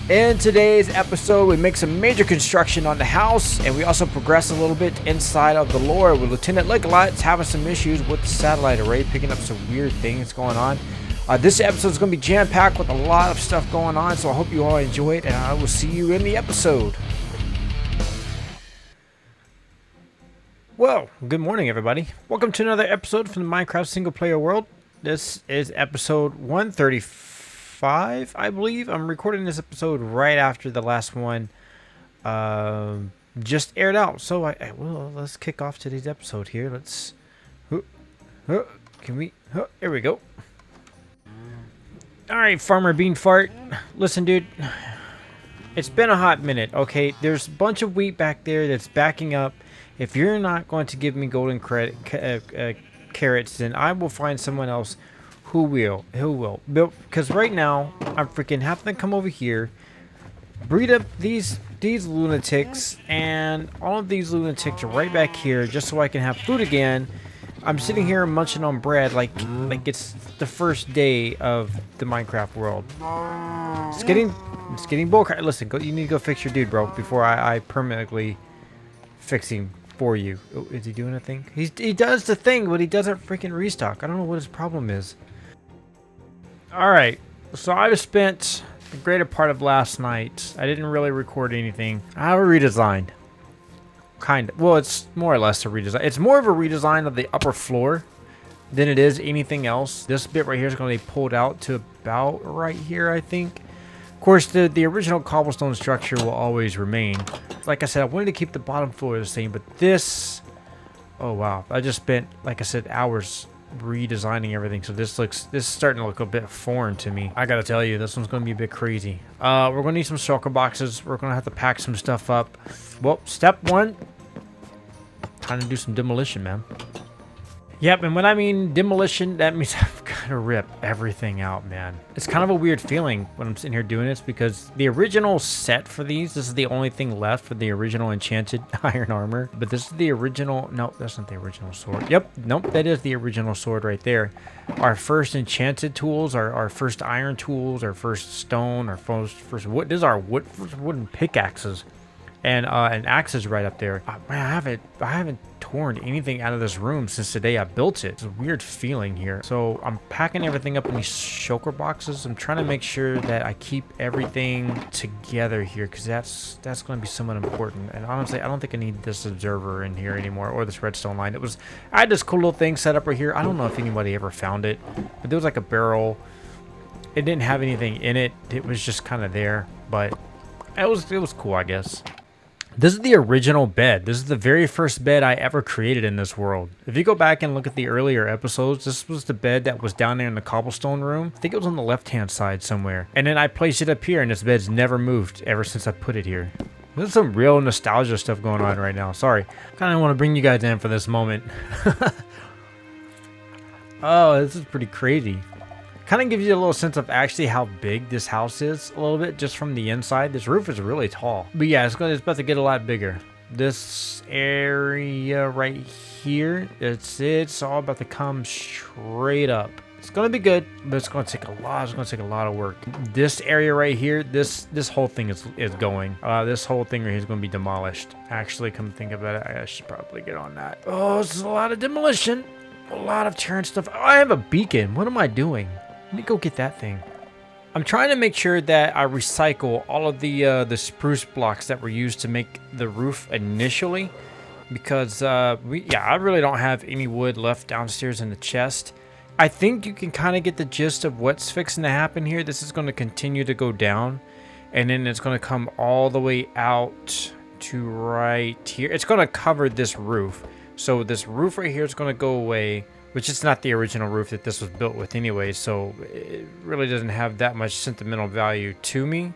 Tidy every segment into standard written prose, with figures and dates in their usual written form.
In today's episode, we make some major construction on the house, and we also progress a little bit inside of the lore with Lieutenant Licklight's having some issues with the satellite array, picking up some weird things going on. This episode is going to be jam-packed with a lot of stuff going on, so I hope you all enjoy it, and I will see you in the episode. Well, good morning, everybody. Welcome to another episode from the Minecraft single-player world. This is episode 135, I believe. I'm recording this episode right after the last one just aired out. So, well, let's kick off today's episode here. Let's... Can we... Here we go. Alright, Farmer Bean Fart. Listen, dude. It's been a hot minute, okay? There's a bunch of wheat back there that's backing up. If you're not going to give me golden carrots, then I will find someone else who will. Because right now, I'm freaking having to come over here, breed up these lunatics, and all of these lunatics are right back here just so I can have food again. I'm sitting here munching on bread like it's the first day of the Minecraft world. It's getting bullcrap. Listen, you need to go fix your dude, bro, before I permanently fix him for you. Oh, is he doing a thing? He does the thing, but he doesn't freaking restock. I don't know what his problem is. Alright, so I've spent the greater part of last night. I didn't really record anything. I have a redesign. Kind of. Well, it's more or less a redesign. It's more of a redesign of the upper floor than it is anything else. This bit right here is going to be pulled out to about right here, I think. Of course, the original cobblestone structure will always remain. Like I said, I wanted to keep the bottom floor the same, but this... Oh, wow. I just spent, like I said, hours redesigning everything, so this is starting to look a bit foreign to me. I gotta tell you, this one's going to be a bit crazy. We're going to need some shulker boxes. We're going to have to pack some stuff up. Well, step one, time to do some demolition, man. Yep, and when I mean demolition, that means I've got to rip everything out, man. It's kind of a weird feeling when I'm sitting here doing this because the original set for this is the only thing left for the original enchanted iron armor. But this is the original... No, that's not the original sword. Yep, nope, that is the original sword right there. Our first enchanted tools, our first iron tools, our first stone, our first wood. This is our wooden pickaxes. And axes right up there. Man, I haven't torn anything out of this room since the day I built it. It's a weird feeling here. So I'm packing everything up in these shulker boxes. I'm trying to make sure that I keep everything together here because that's going to be somewhat important. And honestly, I don't think I need this observer in here anymore or this redstone line. I had this cool little thing set up right here. I don't know if anybody ever found it, but there was like a barrel. It didn't have anything in it. It was just kind of there, but it was cool, I guess. This is the original bed. This is the very first bed I ever created in this world. If you go back and look at the earlier episodes, this was the bed that was down there in the cobblestone room. I think it was on the left-hand side somewhere. And then I placed it up here, and this bed's never moved ever since I put it here. There's some real nostalgia stuff going on right now. Sorry. Kind of want to bring you guys in for this moment. Oh, this is pretty crazy. Kind of gives you a little sense of actually how big this house is a little bit just from the inside. This roof is really tall. But yeah, it's about to get a lot bigger. This area right here, it's all about to come straight up. It's going to be good, but it's going to take a lot. It's going to take a lot of work. This area right here, this whole thing is going. This whole thing right here is going to be demolished. Actually, come think about it, I should probably get on that. Oh, this is a lot of demolition. A lot of tearing stuff. Oh, I have a beacon. What am I doing? Let me go get that thing. I'm trying to make sure that I recycle all of the spruce blocks that were used to make the roof initially, because I really don't have any wood left downstairs in the chest. I think you can kind of get the gist of what's fixing to happen here. This is going to continue to go down, and then it's going to come all the way out to right here. It's going to cover this roof. So this roof right here is going to go away, which is not the original roof that this was built with anyway, so it really doesn't have that much sentimental value to me.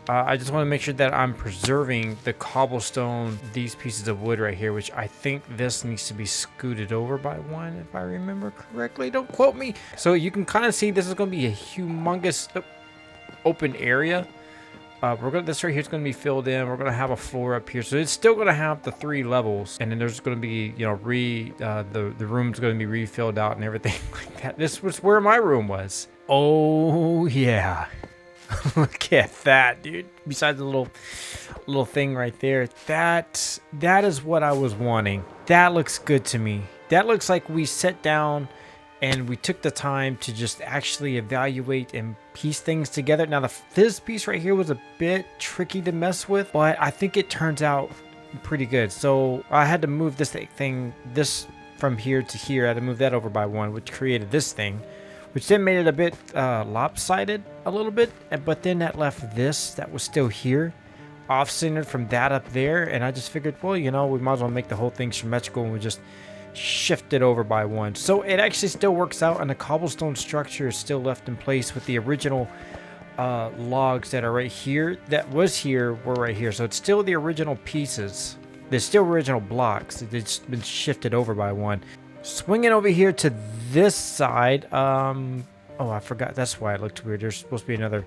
I just want to make sure that I'm preserving the cobblestone, these pieces of wood right here, which I think this needs to be scooted over by one, if I remember correctly. Don't quote me. So you can kind of see this is going to be a humongous open area. This right here is going to be filled in. We're going to have a floor up here, so it's still going to have the 3 levels, and then there's going to be, you know, the room's going to be refilled out and everything like that. This was where my room was. Oh yeah, Look at that, dude. Besides the little thing right there, that is what I was wanting. That looks good to me. That looks like we sat down and we took the time to just actually evaluate and piece things together. Now, this piece right here was a bit tricky to mess with, but I think it turns out pretty good. So I had to move this from here to here. I had to move that over by one, which created this thing, which then made it a bit lopsided a little bit. But then that left this that was still here, off-centered from that up there. And I just figured, well, you know, we might as well make the whole thing symmetrical, and we just shift it over by one. So it actually still works out, and the cobblestone structure is still left in place with the original logs that are right here. That was here were right here. So it's still the original pieces. There's still original blocks. It's been shifted over by one. Swinging over here to this side. Oh, I forgot. That's why it looked weird. There's supposed to be another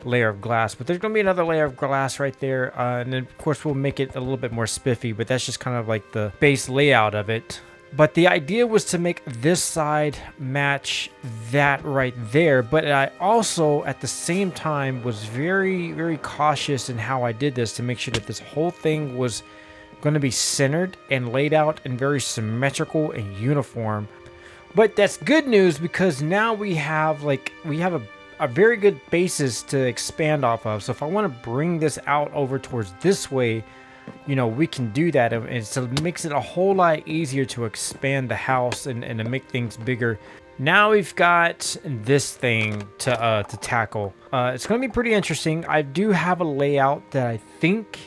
layer of glass, but there's going to be another layer of glass right there. And then, of course, we'll make it a little bit more spiffy, but that's just kind of like the base layout of it. But the idea was to make this side match that right there. But I also, at the same time, was very, very cautious in how I did this to make sure that this whole thing was going to be centered and laid out and very symmetrical and uniform. But that's good news, because now we have a very good basis to expand off of. So if I want to bring this out over towards this way, you know, we can do that, and so it makes it a whole lot easier to expand the house and to make things bigger. Now we've got this thing to tackle. It's going to be pretty interesting. I do have a layout that I think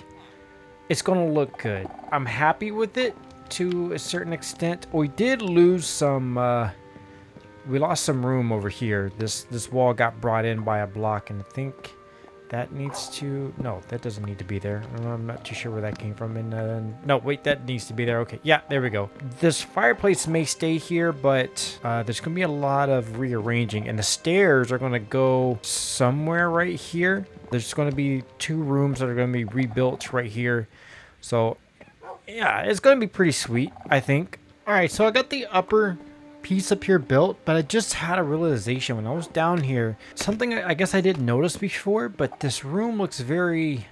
it's going to look good. I'm happy with it to a certain extent. We did lose some. We lost some room over here. This wall got brought in by a block, and I think that needs to... No, that doesn't need to be there. I'm not too sure where that came from. And no, wait, that needs to be there. Okay, yeah, there we go. This fireplace may stay here, but there's going to be a lot of rearranging. And the stairs are going to go somewhere right here. There's going to be 2 rooms that are going to be rebuilt right here. So, yeah, it's going to be pretty sweet, I think. All right, so I got the upper piece up here built, but I just had a realization when I was down here. Something I guess I didn't notice before, but this room looks very...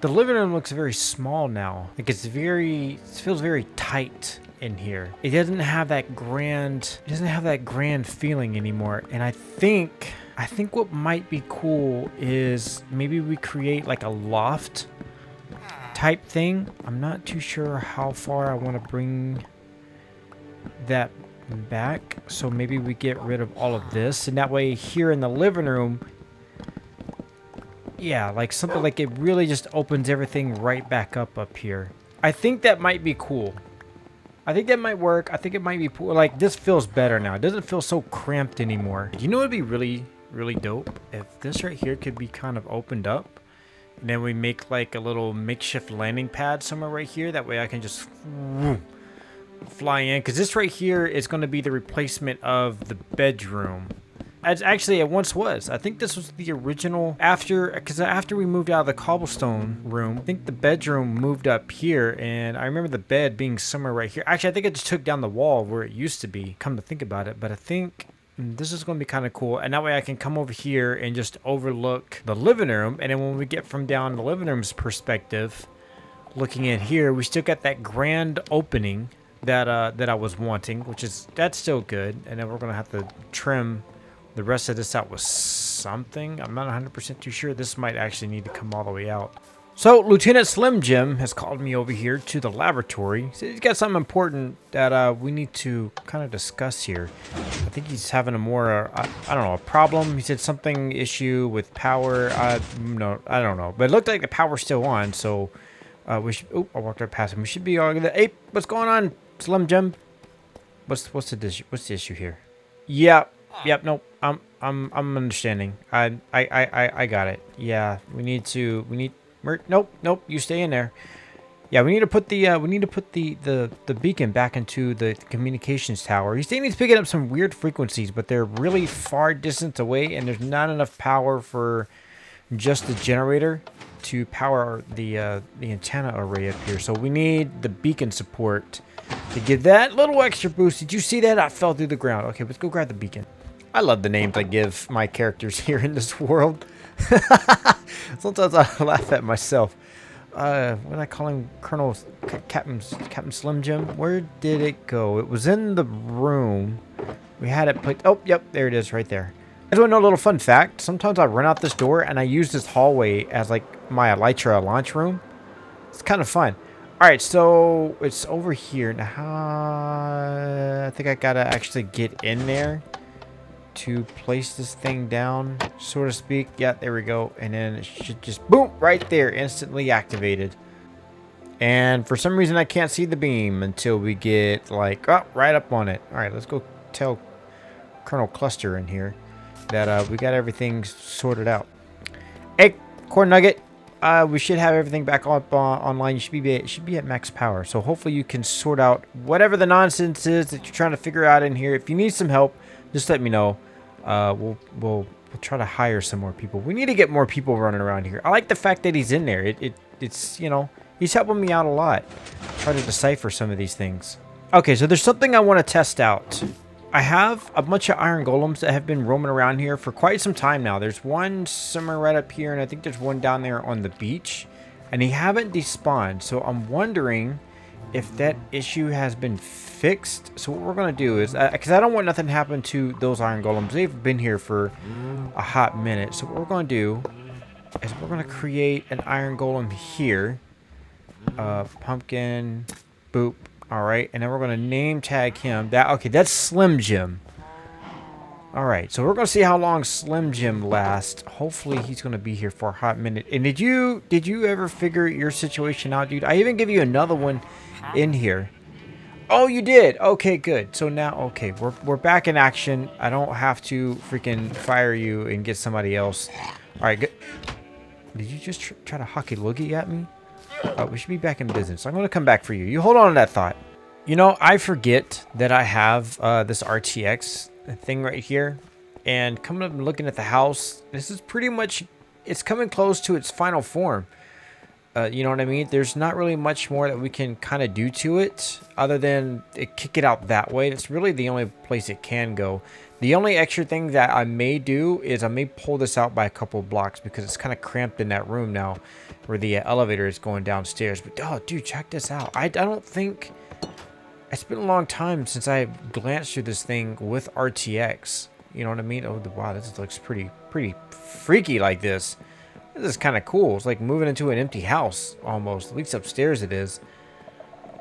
The living room looks very small now. Like it feels very tight in here. It doesn't have that grand feeling anymore. And I think what might be cool is maybe we create like a loft type thing. I'm not too sure how far I want to bring that back, so maybe we get rid of all of this, and that way here in the living room, yeah, like something like it really just opens everything right back up here. I think that might be cool. I think that might work. I think it might be cool. Like, this feels better now. It doesn't feel so cramped anymore. You know what would be really, really dope? If this right here could be kind of opened up, and then we make like a little makeshift landing pad somewhere right here. That way I can just fly in, because this right here is going to be the replacement of the bedroom. As actually it once was. I think this was the original because after we moved out of the cobblestone room, I think the bedroom moved up here, and I remember the bed being somewhere right here. Actually, I think I just took down the wall where it used to be, come to think about it. But I think this is going to be kind of cool, and that way I can come over here and just overlook the living room, and then when we get from down the living room's perspective, looking in here, we still got that grand opening that I was wanting, that's still good. And then we're gonna have to trim the rest of this out with something. I'm not 100% too sure. This might actually need to come all the way out. So Lieutenant Slim Jim has called me over here to the laboratory. He's got something important that we need to kind of discuss here. I think he's having a more I don't know, a problem. He said something issue with power. No, I don't know, but it looked like the power's still on. So we should. Oh, I walked right past him. We should be all good. Hey, what's going on, Slim Jim? What's the issue here? Yep. Nope. I'm understanding. I got it. Yeah. We need. Nope. You stay in there. Yeah. We need to put the beacon back into the communications tower. He's saying he's picking up some weird frequencies, but they're really far distance away, and there's not enough power for just the generator to power the antenna array up here. So we need the beacon support to give that little extra boost. Did you see that? I fell through the ground. Okay, let's go grab the beacon. I love the names I give my characters here in this world. Sometimes I laugh at myself. What did I call him? Captain Slim Jim? Where did it go? It was in the room. We had it put. Oh, yep, there it is, right there. I just want to know a little fun fact. Sometimes I run out this door and I use this hallway as like my Elytra launch room. It's kind of fun. All right, so it's over here now. I think I gotta actually get in there to place this thing down, so to speak. Yeah, there we go. And then it should just boom right there, instantly activated. And for some reason I can't see the beam until we get like right up on it. All right, let's go tell Colonel Cluster in here that we got everything sorted out. Hey, Corn Nugget, we should have everything back up online. You should be at max power. So hopefully you can sort out whatever the nonsense is that you're trying to figure out in here. If you need some help, just let me know. We'll try to hire some more people. We need to get more people running around here. I like the fact that he's in there. It's you know, he's helping me out a lot. Try to decipher some of these things. Okay, so there's something I want to test out. I have a bunch of iron golems that have been roaming around here for quite some time now. There's one somewhere right up here, and I think there's one down there on the beach. And they haven't despawned, so I'm wondering if that issue has been fixed. So what we're going to do is, because I don't want nothing to happen to those iron golems. They've been here for a hot minute. So what we're going to do is we're going to create an iron golem here. Pumpkin, boop. All right, and then we're going to name tag him. Okay, that's Slim Jim. All right, so we're going to see how long Slim Jim lasts. Hopefully he's going to be here for a hot minute. And did you ever figure your situation out, dude? I even give you another one in here. Oh, you did? Okay, good. So now, okay, we're back in action. I don't have to freaking fire you and get somebody else. All right, good. Did you just try to hockey loogie at me? We should be back in business. I'm going to come back for you. You hold on to that thought. You know, I forget that I have this RTX thing right here. And coming up and looking at the house, this is pretty much, it's coming close to its final form. You know what I mean? There's not really much more that we can kind of do to it other than kick it out that way. That's really the only place it can go. The only extra thing that I may do is I may pull this out by a couple of blocks because it's kind of cramped in that room now where the elevator is going downstairs. But, oh, dude, check this out. I don't think... It's been a long time since I glanced through this thing with RTX. You know what I mean? Oh, wow, this looks pretty freaky like this. This is kind of cool. It's like moving into an empty house almost. At least upstairs it is.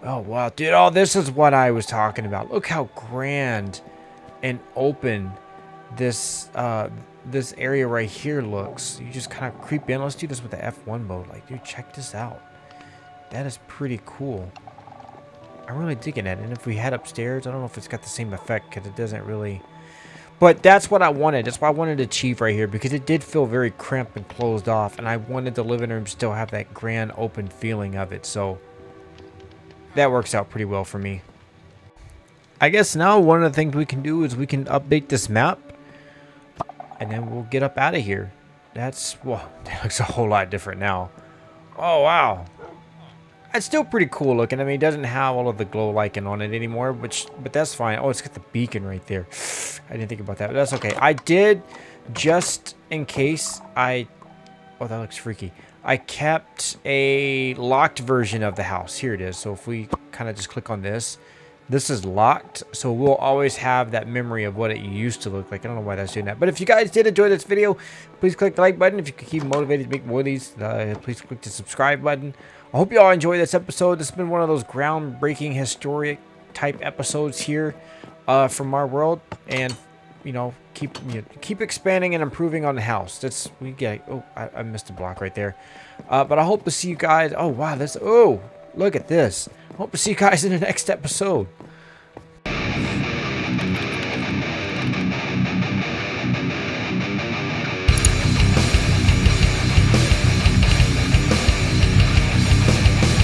Oh, wow, dude. Oh, this is what I was talking about. Look how grand and open this this area right here looks. You just kind of creep in. Let's do this with the F1 mode. Like, dude, check this out. That is pretty cool. I'm really digging it. And if we head upstairs, I don't know if it's got the same effect because it doesn't really... But that's what I wanted. That's what I wanted to achieve right here because it did feel very cramped and closed off. And I wanted the living room still have that grand open feeling of it. So that works out pretty well for me. I guess now one of the things we can do is we can update this map. And then we'll get up out of here. That's... Well, that looks a whole lot different now. Oh, wow. It's still pretty cool looking. I mean, it doesn't have all of the glow lichen on it anymore, but that's fine. Oh, it's got the beacon right there. I didn't think about that, but that's okay. I did, just in case I... Oh, that looks freaky. I kept a locked version of the house. Here it is. So if we kind of just click on this, this is locked. So we'll always have that memory of what it used to look like. I don't know why that's doing that. But if you guys did enjoy this video, please click the like button. If you can keep motivated to make more of these, please click the subscribe button. I hope you all enjoyed this episode. This has been one of those groundbreaking, historic type episodes here from our world. And, you know, keep expanding and improving on the house. That's, we get, oh, I missed a block right there. But I hope to see you guys. Oh, wow, this, oh, look at this. I hope to see you guys in the next episode.